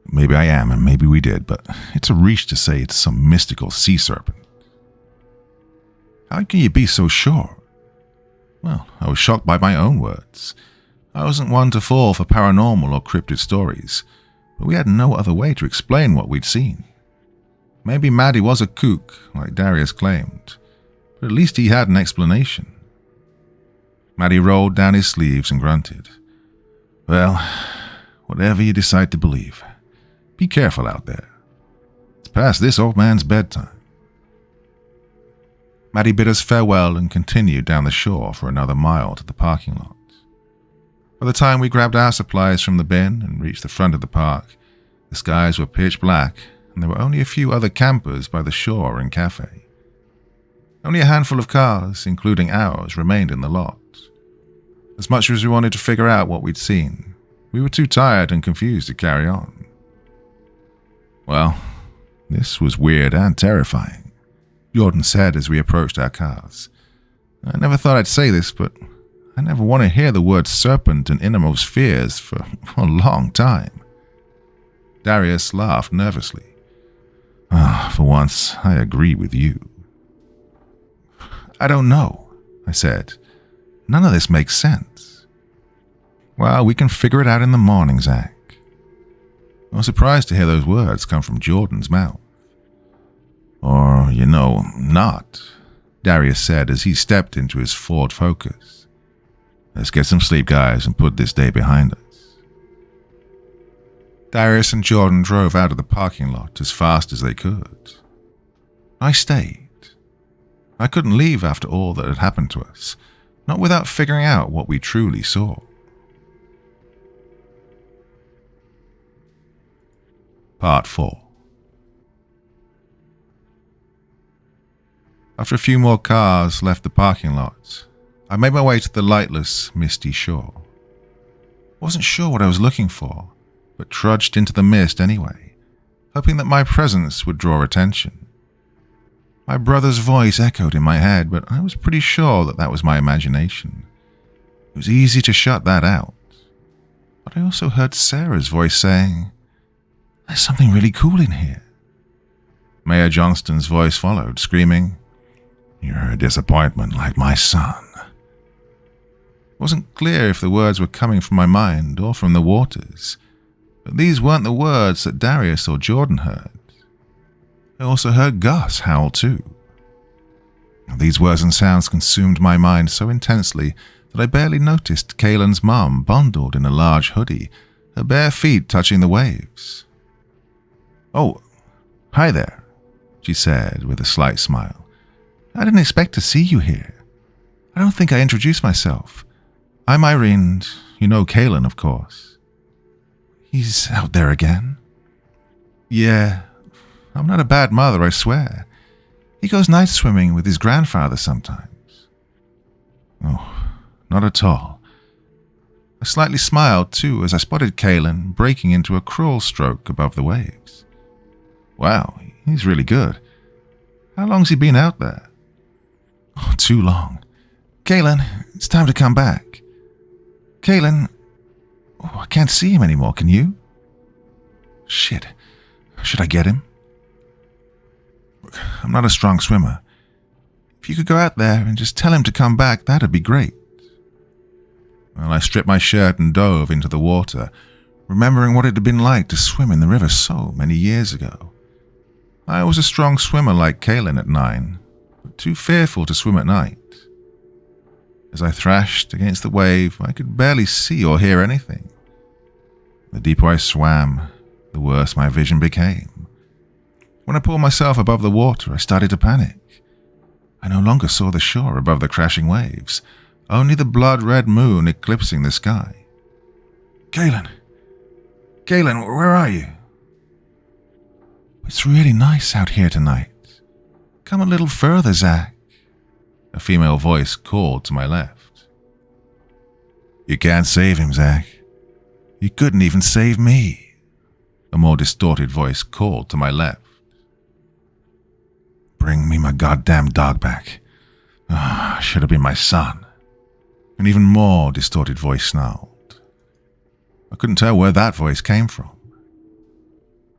S1: "Maybe I am, and maybe we did, but it's a reach to say it's some mystical sea serpent." "How can you be so sure?" "Well, I was shocked by my own words. I wasn't one to fall for paranormal or cryptid stories, but we had no other way to explain what we'd seen. Maybe Maddie was a kook, like Darius claimed, but at least he had an explanation. Maddie rolled down his sleeves and grunted. Well, whatever you decide to believe, be careful out there. It's past this old man's bedtime. Maddie bid us farewell and continued down the shore for another mile to the parking lot. By the time we grabbed our supplies from the bin and reached the front of the park, the skies were pitch black and there were only a few other campers by the shore and cafe. Only a handful of cars, including ours, remained in the lot. As much as we wanted to figure out what we'd seen, we were too tired and confused to carry on. Well, this was weird and terrifying, Jordan said as we approached our cars. I never thought I'd say this, but I never want to hear the word serpent and innermost fears for a long time. Darius laughed nervously. For once, I agree with you. I don't know, I said. None of this makes sense. Well, we can figure it out in the morning, Zack. I was surprised to hear those words come from Jordan's mouth. Or, not, Darius said as he stepped into his Ford Focus. Let's get some sleep, guys, and put this day behind us. Darius and Jordan drove out of the parking lot as fast as they could. I stayed. I couldn't leave after all that had happened to us, not without figuring out what we truly saw. Part 4. After a few more cars left the parking lot, I made my way to the lightless, misty shore. I wasn't sure what I was looking for, but trudged into the mist anyway, hoping that my presence would draw attention. My brother's voice echoed in my head, but I was pretty sure that was my imagination. It was easy to shut that out. But I also heard Sarah's voice saying, "There's something really cool in here." Mayor Johnston's voice followed, screaming, "You're a disappointment like my son." It wasn't clear if the words were coming from my mind or from the waters, but these weren't the words that Darius or Jordan heard. I also heard Gus howl too. These words and sounds consumed my mind so intensely that I barely noticed Kaylin's mum bundled in a large hoodie, her bare feet touching the waves. "Oh, hi there," she said with a slight smile. "I didn't expect to see you here. I don't think I introduced myself. I'm Irene, you know Kaylin, of course." "He's out there again?" "Yeah. I'm not a bad mother, I swear. He goes night swimming with his grandfather sometimes." "Oh, not at all." I slightly smiled too as I spotted Kaylin breaking into a crawl stroke above the waves. "Wow, he's really good. How long's he been out there?" "Oh, too long. Kaylin, it's time to come back. Kaylin, oh, I can't see him anymore, can you?" "Shit, should I get him?" "I'm not a strong swimmer. If you could go out there and just tell him to come back, that'd be great." Well, I stripped my shirt and dove into the water, remembering what it had been like to swim in the river so many years ago. I was a strong swimmer like Kaylin at 9, but too fearful to swim at night. As I thrashed against the wave, I could barely see or hear anything. The deeper I swam, the worse my vision became. When I pulled myself above the water, I started to panic. I no longer saw the shore above the crashing waves, only the blood-red moon eclipsing the sky. "Kaylin! Kaylin, where are you?" "It's really nice out here tonight. Come a little further, Zack," a female voice called to my left. "You can't save him, Zack. You couldn't even save me," a more distorted voice called to my left. "Bring me my goddamn dog back. Should have been my son," an even more distorted voice snarled. I couldn't tell where that voice came from.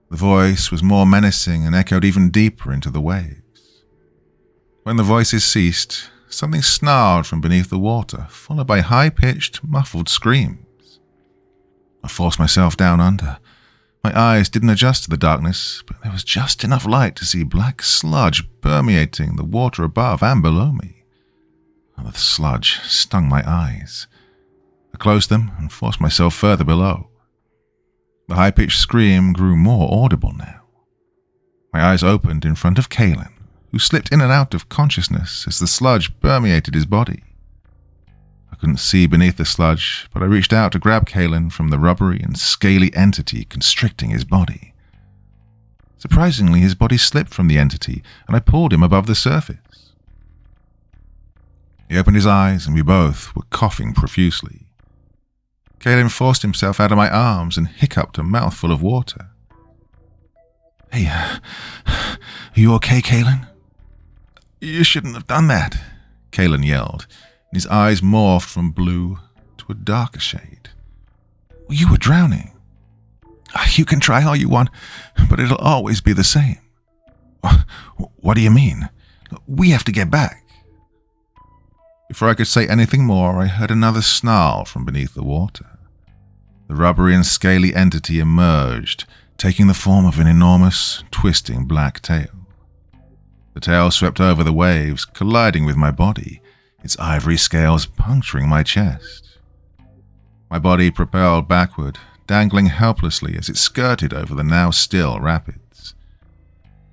S1: The voice was more menacing and echoed even deeper into the waves. When the voices ceased, something snarled from beneath the water, followed by high-pitched, muffled screams. I forced myself down under, My eyes didn't adjust to the darkness, but there was just enough light to see black sludge permeating the water above and below me. The sludge stung my eyes. I closed them and forced myself further below. The high-pitched scream grew more audible now. My eyes opened in front of Kalen, who slipped in and out of consciousness as the sludge permeated his body. I couldn't see beneath the sludge, but I reached out to grab Kalen from the rubbery and scaly entity constricting his body. Surprisingly, his body slipped from the entity, and I pulled him above the surface. He opened his eyes, and we both were coughing profusely. Kalen forced himself out of my arms and hiccuped a mouthful of water. "Hey, are you okay, Kalen?" "You shouldn't have done that," Kalen yelled, and his eyes morphed from blue to a darker shade. "You were drowning. You can try all you want, but it'll always be the same." "What do you mean? We have to get back." Before I could say anything more, I heard another snarl from beneath the water. The rubbery and scaly entity emerged, taking the form of an enormous, twisting black tail. The tail swept over the waves, colliding with my body, its ivory scales puncturing my chest. My body propelled backward, dangling helplessly as it skirted over the now still rapids.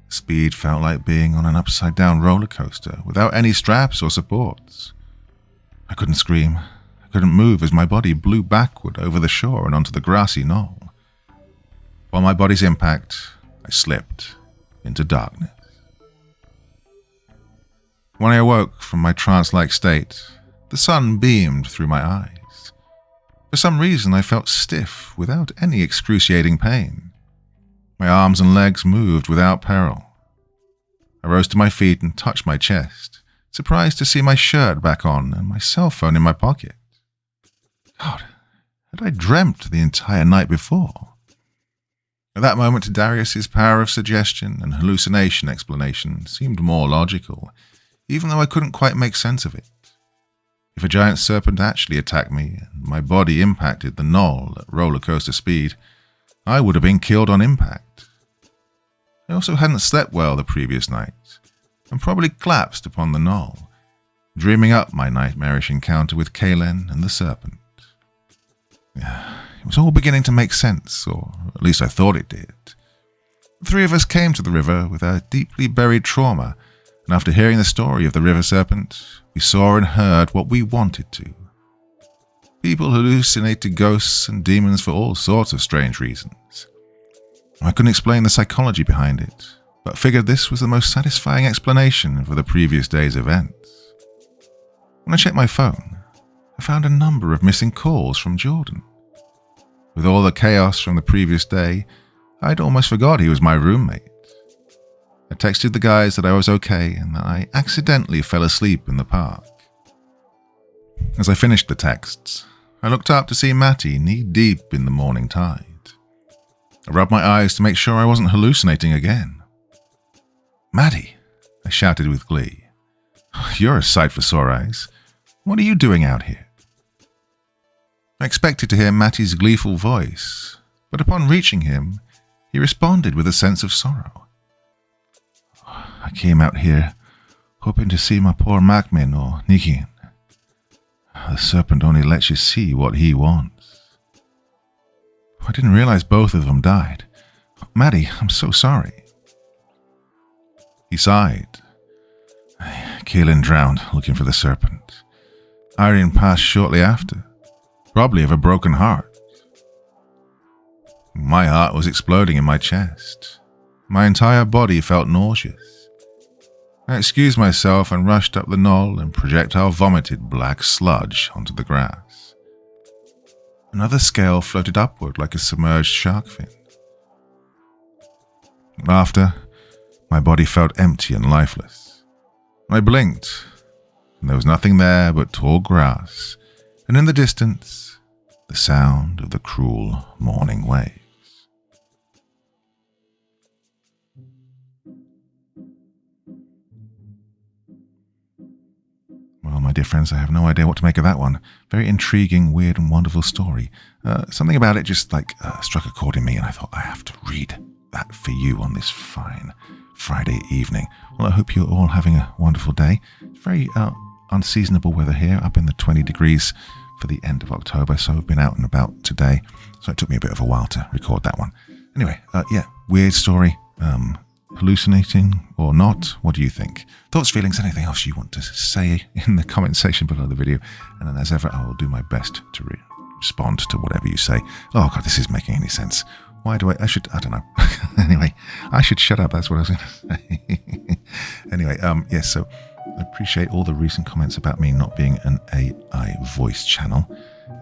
S1: Speed felt like being on an upside-down roller coaster without any straps or supports. I couldn't scream. I couldn't move as my body blew backward over the shore and onto the grassy knoll. Upon my body's impact, I slipped into darkness. When I awoke from my trance-like state, the sun beamed through my eyes. For some reason, I felt stiff without any excruciating pain. My arms and legs moved without peril. I rose to my feet and touched my chest, surprised to see my shirt back on and my cell phone in my pocket. God, had I dreamt the entire night before? At that moment, Darius's power of suggestion and hallucination explanation seemed more logical, even though I couldn't quite make sense of it. If a giant serpent actually attacked me and my body impacted the knoll at roller coaster speed, I would have been killed on impact. I also hadn't slept well the previous night, and probably collapsed upon the knoll, dreaming up my nightmarish encounter with Kalen and the serpent. It was all beginning to make sense, or at least I thought it did. The three of us came to the river with our deeply buried trauma, and after hearing the story of the river serpent, we saw and heard what we wanted to. People hallucinate to ghosts and demons for all sorts of strange reasons. I couldn't explain the psychology behind it, but figured this was the most satisfying explanation for the previous day's events. When I checked my phone, I found a number of missing calls from Jordan. With all the chaos from the previous day, I'd almost forgot he was my roommate. I texted the guys that I was okay and that I accidentally fell asleep in the park. As I finished the texts, I looked up to see Matty knee-deep in the morning tide. I rubbed my eyes to make sure I wasn't hallucinating again. "Matty," I shouted with glee. "You're a sight for sore eyes. What are you doing out here?" I expected to hear Matty's gleeful voice, but upon reaching him, he responded with a sense of sorrow. "I came out here hoping to see my poor Macmin or Nikian. The serpent only lets you see what he wants. I didn't realize both of them died. Matty, I'm so sorry." He sighed. "Kaelin drowned looking for the serpent. Irene passed shortly after, probably of a broken heart." My heart was exploding in my chest. My entire body felt nauseous. I excused myself and rushed up the knoll and projectile vomited black sludge onto the grass. Another scale floated upward like a submerged shark fin. After, my body felt empty and lifeless. I blinked, and there was nothing there but tall grass, and in the distance, the sound of the cruel morning waves. Well, my my dear friends. I have no idea what to make of that one. Very intriguing, weird, and wonderful story. Something about it just struck a chord in me, and I thought I have to read that for you on this fine Friday evening. Well, I hope you're all having a wonderful day. It's very unseasonable weather here, up in the 20 degrees for the end of October, so I've been out and about today, so it took me a bit of a while to record that one. Anyway, weird story. Hallucinating or not? What do you think? Thoughts, feelings, anything else you want to say in the comment section below the video, and then as ever I will do my best to respond to whatever you say. Oh god, this isn't making any sense. Why do I don't know. Anyway, I should shut up, that's what I was going to say. Anyway, so I appreciate all the recent comments about me not being an AI voice channel,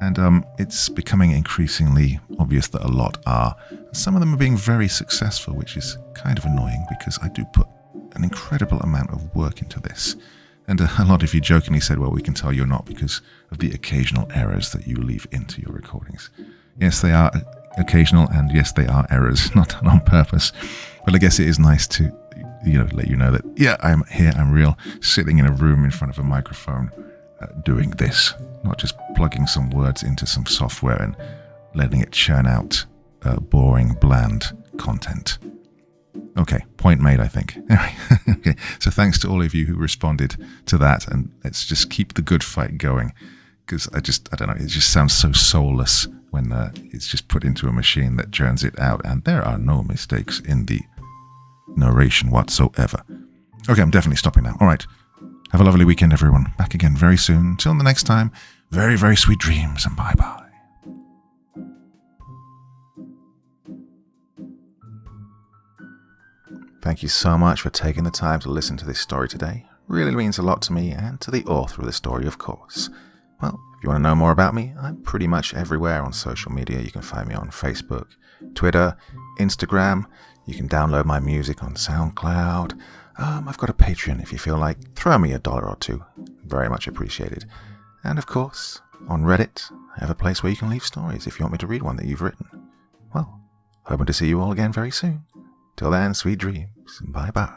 S1: and it's becoming increasingly obvious that a lot are. Some of them are being very successful, which is kind of annoying because I do put an incredible amount of work into this. And a lot of you jokingly said, well, we can tell you're not because of the occasional errors that you leave into your recordings. Yes, they are occasional, and yes, they are errors, not done on purpose. But I guess it is nice to let you know that, yeah, I'm here, I'm real, sitting in a room in front of a microphone doing this, not just plugging some words into some software and letting it churn out boring, bland content. Okay, point made, I think. Anyway, okay, so thanks to all of you who responded to that, and let's just keep the good fight going, because I don't know, it just sounds so soulless when it's just put into a machine that churns it out, and there are no mistakes in the narration whatsoever. Okay, I'm definitely stopping now. All right, have a lovely weekend, everyone. Back again very soon. Till the next time, very, very sweet dreams, and bye-bye. Thank you so much for taking the time to listen to this story today. Really means a lot to me and to the author of the story, of course. Well, if you want to know more about me, I'm pretty much everywhere on social media. You can find me on Facebook, Twitter, Instagram. You can download my music on SoundCloud. I've got a Patreon if you feel like. Throw me $1 or $2. Very much appreciated. And of course, on Reddit, I have a place where you can leave stories if you want me to read one that you've written. Well, hoping to see you all again very soon. Till then, sweet dreams. Bye-bye.